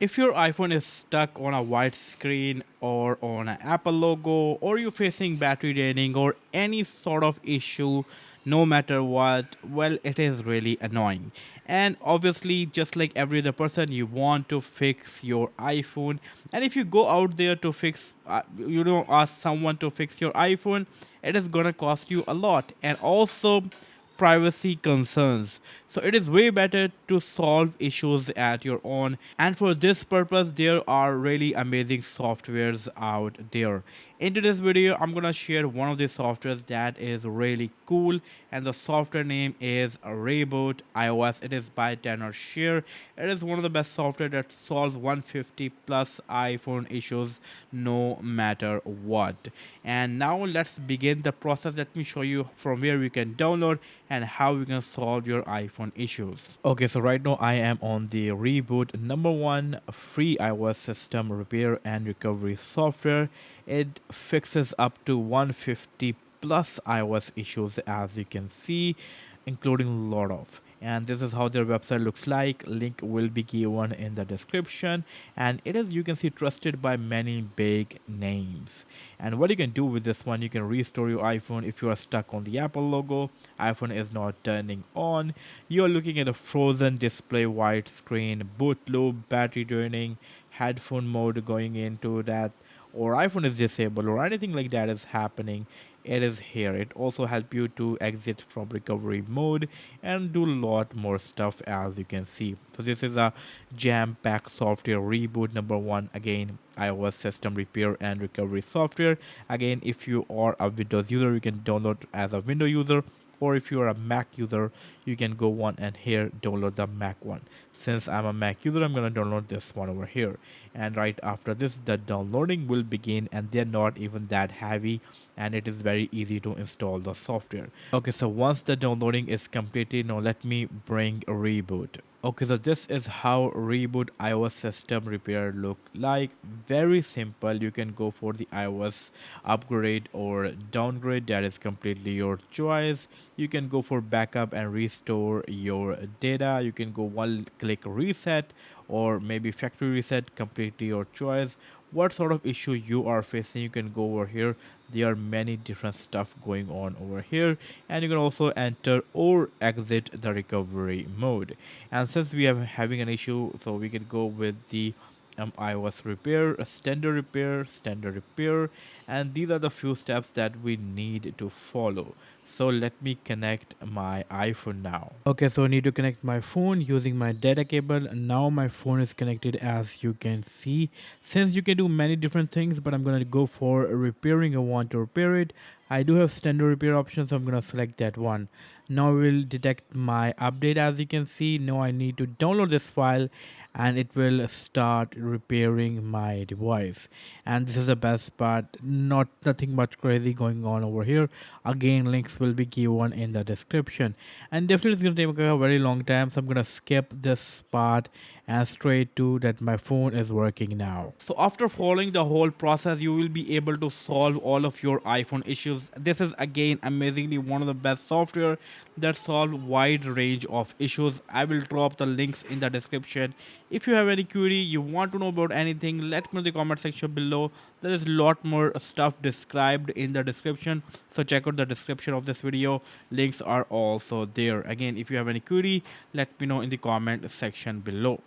If your iPhone is stuck on a white screen or on an Apple logo, or you're facing battery draining or any sort of issue, no matter what, well, it is really annoying. And obviously, just like every other person, you want to fix your iPhone. And if you go out there to fix, ask someone to fix your iPhone, it is gonna cost you a lot. And also, privacy concerns. So it is way better to solve issues at your own. And for this purpose, there are really amazing softwares out there. In today's video, I'm gonna share one of the softwares that is really cool, and the software name is ReiBoot iOS. It is by Tenorshare. It is one of the best software that solves 150 plus iPhone issues no matter what. And now let's begin the process. Let me show you from where you can download and how you can solve your iPhone issues. Okay, so right now I am on the ReiBoot number one free iOS system repair and recovery software. It fixes up to 150 plus iOS issues, as you can see, including a lot of. And this is how their website looks like. Link will be given in the description, and it is, you can see, trusted by many big names. And what you can do with this one, you can restore your iPhone if you are stuck on the Apple logo, iPhone is not turning on, you are looking at a frozen display, white screen, boot loop, battery draining, headphone mode going into that, or iPhone is disabled, or anything like that is happening, it is here. It also help you to exit from recovery mode and do a lot more stuff, as you can see. So this is a jam-packed software ReiBoot number one, again iOS system repair and recovery software. Again, if you are a Windows user, you can download as a Windows user, or if you are a Mac user, you can go on and here download the Mac one. Since I'm a Mac user, I'm gonna download this one over here, and right after this the downloading will begin, and they're not even that heavy, and it is very easy to install the software. Okay, so once the downloading is completed, now let me bring a ReiBoot. Okay, so this is how ReiBoot iOS system repair look like. Very simple. You can go for the iOS upgrade or downgrade, that is completely your choice. You can go for backup and restore your data. You can go one click reset, or maybe factory reset, completely your choice. What sort of issue you are facing, you can go over here. There are many different stuff going on over here, and you can also enter or exit the recovery mode. And since we are having an issue, so we can go with the iOS repair, standard repair, and these are the few steps that we need to follow. So let me connect my iPhone now. Okay, so I need to connect my phone using my data cable. Now my phone is connected, as you can see. Since you can do many different things, but I'm gonna go for repairing. I want to repair it. I do have standard repair option, so I'm gonna select that one. Now we'll detect my update, as you can see. Now I need to download this file, and it will start repairing my device. And this is the best part, not nothing much crazy going on over here. Again, links will be given in the description, and definitely it's going to take a very long time, so I'm going to skip this part and straight to that my phone is working now. So after following the whole process, you will be able to solve all of your iPhone issues. This is again amazingly one of the best software that solve wide range of issues. I will drop the links in the description. If you have any query, you want to know about anything, let me know in the comment section below. There is a lot more stuff described in the description, so check out the description of this video. Links are also there. Again, if you have any query, let me know in the comment section below.